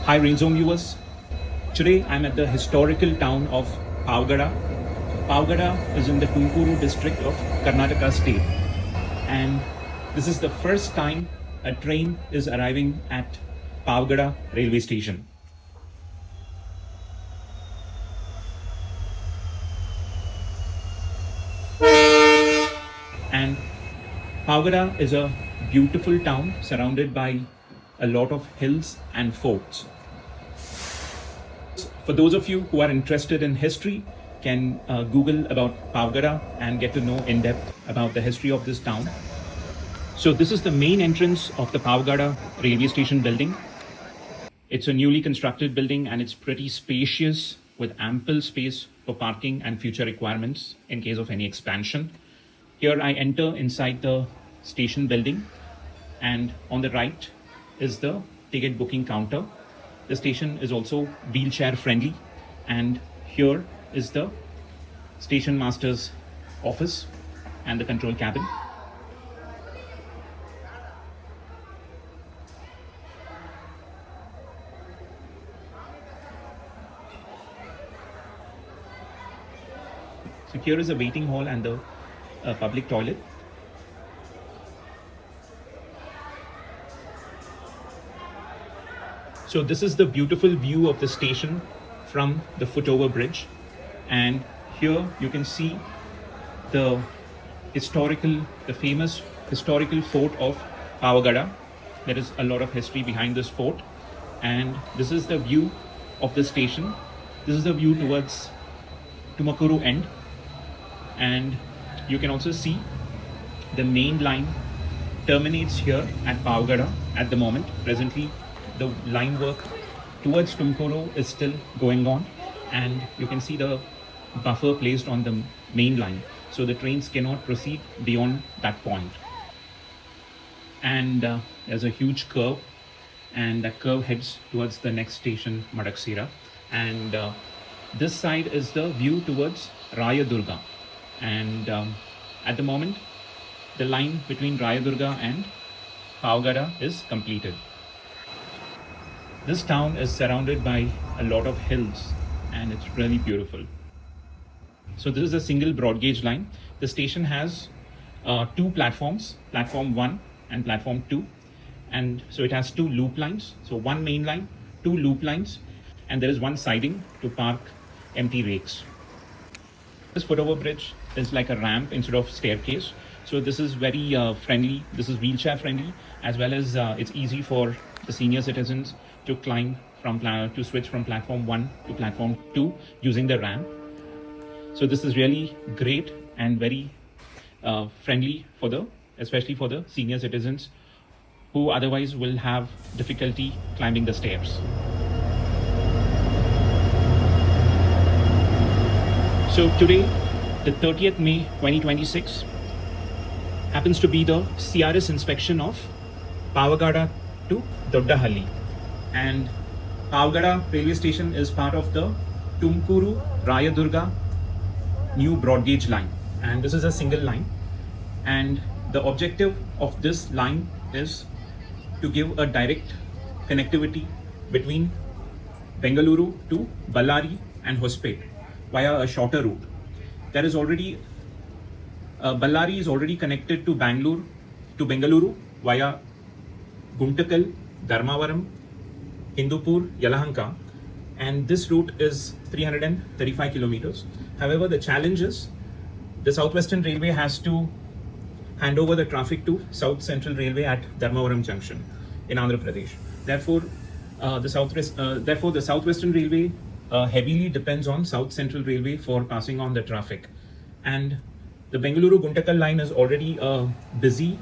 Hi Rain Zone viewers. Today I'm at the historical town of Pavagada. Pavagada is in the Tumakuru district of Karnataka state, and this is the first time a train is arriving at Pavagada Railway Station. And Pavagada is a beautiful town surrounded by a lot of hills and forts. For those of you who are interested in history, can Google about Pavagada and get to know in depth about the history of this town. So this is the main entrance of the Pavagada railway station building. It's a newly constructed building and it's pretty spacious with ample space for parking and future requirements in case of any expansion. Here I enter inside the station building, and on the right is the ticket booking counter. The station is also wheelchair friendly, and here is the station master's office and the control cabin. So here is a waiting hall and the public toilet. So this is the beautiful view of the station from the footover bridge, and here you can see the famous historical fort of Pavagada. There is a lot of history behind this fort, and this is the view of the station. This is the view towards Tumakuru end, and you can also see the main line terminates here at Pavagada at the moment. Presently, the line work towards Tumakuru is still going on, and you can see the buffer placed on the main line, so the trains cannot proceed beyond that point. And there's a huge curve, and that curve heads towards the next station, Madaksira. And this side is the view towards Rayadurga, and at the moment the line between Rayadurga and Pavagada is completed. This town is surrounded by a lot of hills and it's really beautiful. So this is a single broad gauge line. The station has two platforms, platform 1 and platform 2. And so it has two loop lines. So one main line, two loop lines, and there is one siding to park empty rakes. This footover bridge is like a ramp instead of staircase. So this is very friendly. This is wheelchair friendly, as well as it's easy for the senior citizens to climb to switch from platform 1 to platform 2 using the ramp. So this is really great and very friendly especially for the senior citizens who otherwise will have difficulty climbing the stairs. So today, the 30th May 2026 happens to be the CRS inspection of Pavagada to Doddahalli, and Pavagada railway station is part of the Tumakuru-Rayadurga new broad gauge line, and this is a single line, and the objective of this line is to give a direct connectivity between Bengaluru to Ballari and Hospet via a shorter route. There is already Ballari is already connected to Bengaluru via Guntakal, Dharmavaram, Hindupur, Yelahanka, and this route is 335 kilometers. However, the challenge is the South Western Railway has to hand over the traffic to South Central Railway at Dharmavaram Junction in Andhra Pradesh. Therefore, the South Western Railway heavily depends on South Central Railway for passing on the traffic. And the Bengaluru-Guntakal line is already a busy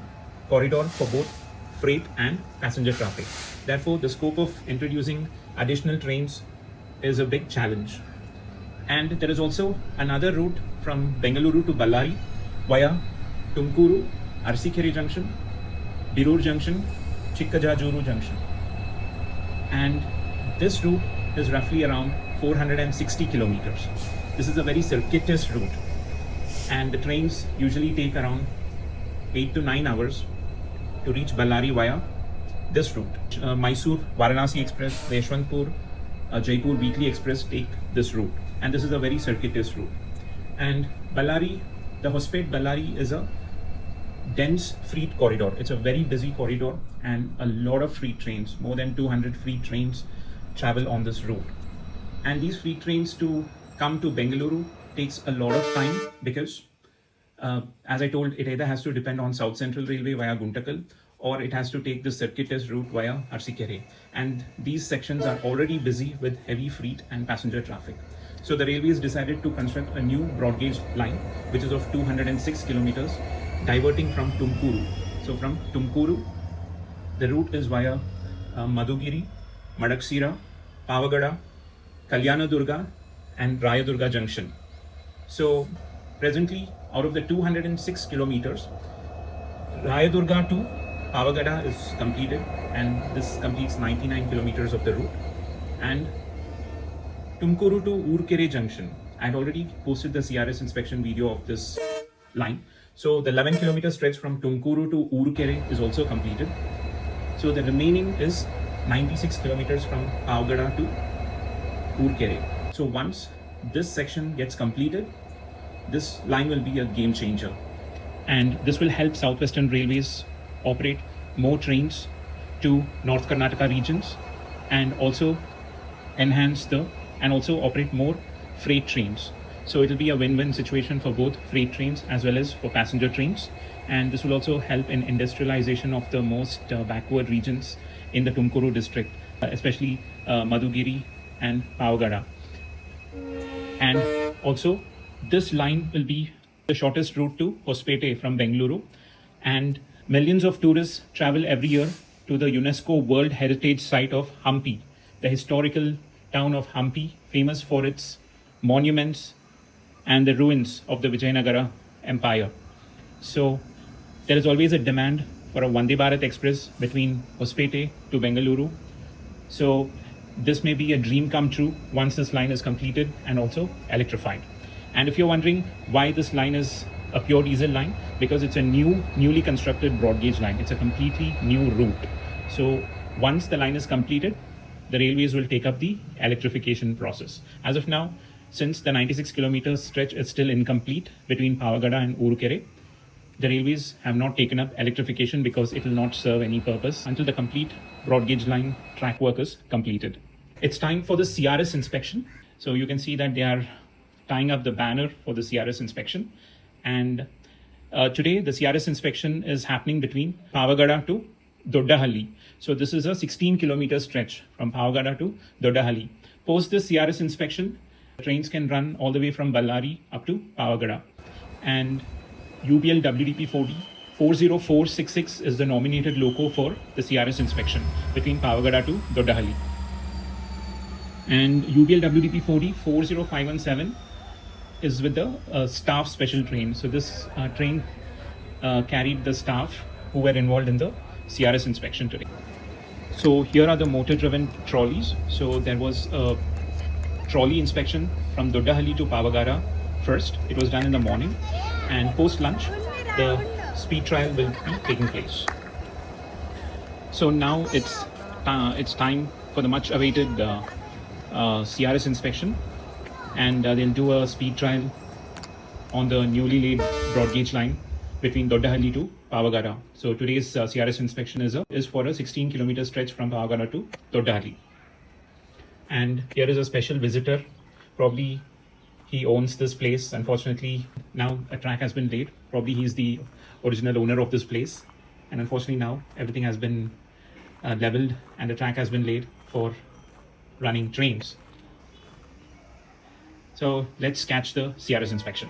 corridor for both freight and passenger traffic. Therefore, the scope of introducing additional trains is a big challenge. And there is also another route from Bengaluru to Ballari via Tumakuru, Arsikere Junction, Birur Junction, Chikkajajuru Junction. And this route is roughly around 460 kilometers. This is a very circuitous route, and the trains usually take around 8 to 9 hours to reach Ballari via this route. Mysore Varanasi Express, the Yeshwantpur Jaipur Weekly Express take this route, and this is a very circuitous route. And Ballari, the Hospet Ballari is a dense freight corridor. It's a very busy corridor, and a lot of freight trains, more than 200 freight trains, travel on this route. And these freight trains to come to Bengaluru takes a lot of time because, as I told, it either has to depend on South Central Railway via Guntakal, or it has to take the circuitous route via Arsikere. And these sections are already busy with heavy freight and passenger traffic. So the railways decided to construct a new broad gauge line, which is of 206 kilometers, diverting from Tumakuru. So from Tumakuru, the route is via Madhugiri, Madaksira, Pavagada, Kalyanadurga, and Rayadurga Junction. So presently, out of the 206 kilometers, Rayadurga to Pavagada is completed, and this completes 99 kilometers of the route. And Tumakuru to Urkere Junction, I had already posted the CRS inspection video of this line. So the 11 kilometer stretch from Tumakuru to Urkere is also completed. So the remaining is 96 kilometers from Pavagada to Urkere. So once this section gets completed, this line will be a game changer. And this will help Southwestern Railways operate more trains to North Karnataka regions, and also also operate more freight trains. So it will be a win-win situation for both freight trains as well as for passenger trains. And this will also help in industrialization of the most backward regions in the Tumakuru district, especially Madhugiri and Pavagada. And also, this line will be the shortest route to Hospete from Bengaluru, and millions of tourists travel every year to the UNESCO World Heritage Site of Hampi, the historical town of Hampi, famous for its monuments and the ruins of the Vijayanagara Empire. So there is always a demand for a Vande Bharat Express between Hospete to Bengaluru. So this may be a dream come true once this line is completed and also electrified. And if you're wondering why this line is a pure diesel line, because it's a newly constructed broad gauge line. It's a completely new route. So once the line is completed, the railways will take up the electrification process. As of now, since the 96 kilometer stretch is still incomplete between Pavagada and Urukere, the railways have not taken up electrification because it will not serve any purpose until the complete broad gauge line track work is completed. It's time for the CRS inspection. So you can see that they are tying up the banner for the CRS inspection. And today the CRS inspection is happening between Pavagada to Doddahalli. So this is a 16 kilometer stretch from Pavagada to Doddahalli. Post this CRS inspection, trains can run all the way from Ballari up to Pavagada. And UBL WDP 40466 is the nominated loco for the CRS inspection between Pavagada to Doddahalli. And UBL WDP 40517 is with the staff special train. So this train carried the staff who were involved in the CRS inspection today. So here are the motor driven trolleys. So there was a trolley inspection from Doddahalli to Pavagada first. It was done in the morning, and post lunch the speed trial will be taking place. So now it's time for the much awaited CRS inspection, and they'll do a speed trial on the newly laid broad gauge line between Doddahalli to Pavagada. So today's CRS inspection is for a 16 kilometer stretch from Pavagada to Doddahalli. And here is a special visitor. Probably he owns this place. Unfortunately, now a track has been laid. Probably he's the original owner of this place. And unfortunately now everything has been leveled and the track has been laid for running trains. So let's catch the CRS inspection.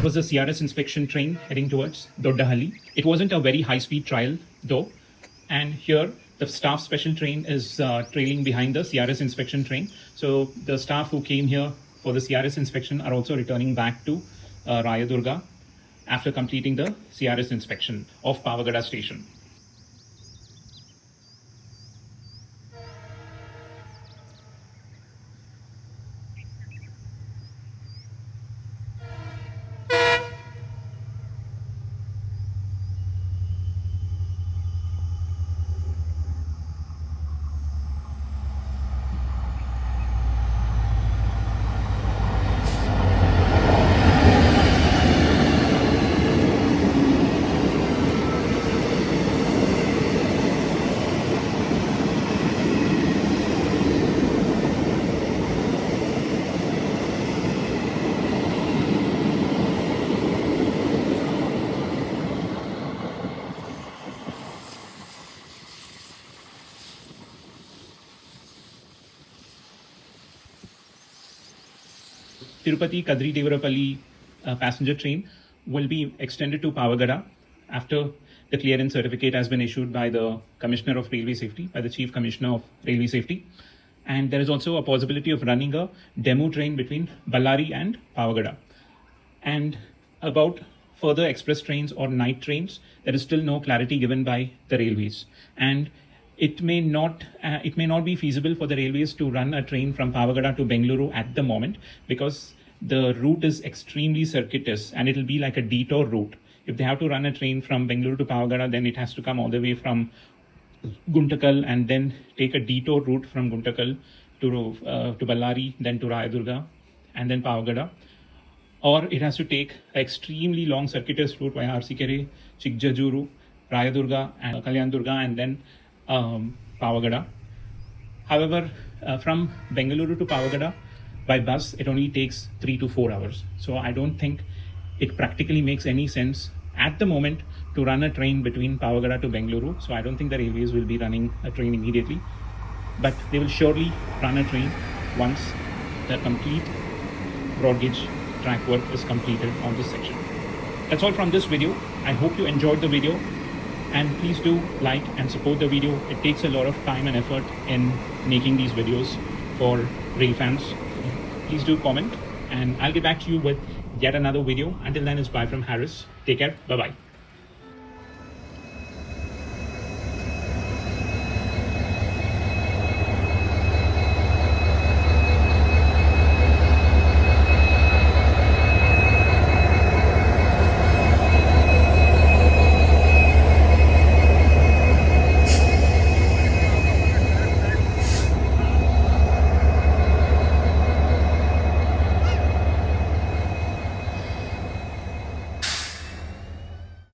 was a CRS inspection train heading towards Doddahalli. It wasn't a very high-speed trial though. And here the staff special train is trailing behind the CRS inspection train. So the staff who came here for the CRS inspection are also returning back to Rayadurga after completing the CRS inspection of Pavagada station. Tirupati Kadri Devarapalli passenger train will be extended to Pavagada after the clearance certificate has been issued by the Commissioner of Railway Safety, by the Chief Commissioner of Railway Safety. And there is also a possibility of running a demo train between Ballari and Pavagada. And about further express trains or night trains, there is still no clarity given by the railways. And it may not be feasible for the railways to run a train from Pavagada to Bengaluru at the moment, because the route is extremely circuitous and it will be like a detour route. If they have to run a train from Bengaluru to Pavagada, then it has to come all the way from Guntakal and then take a detour route from Guntakal to Ballari, then to Rayadurga and then Pavagada. Or it has to take an extremely long circuitous route via Arsikere, Chikjajuru, Rayadurga and Kalyandurga and then Pavagada. However, from Bengaluru to Pavagada by bus, it only takes 3 to 4 hours. So I don't think it practically makes any sense at the moment to run a train between Pavagada to Bengaluru. So I don't think the railways will be running a train immediately, but they will surely run a train once the complete broad gauge track work is completed on this section. That's all from this video. I hope you enjoyed the video. And please do like and support the video. It takes a lot of time and effort in making these videos for rail fans. Please do comment and I'll get back to you with yet another video. Until then, it's bye from Harris. Take care. Bye-bye.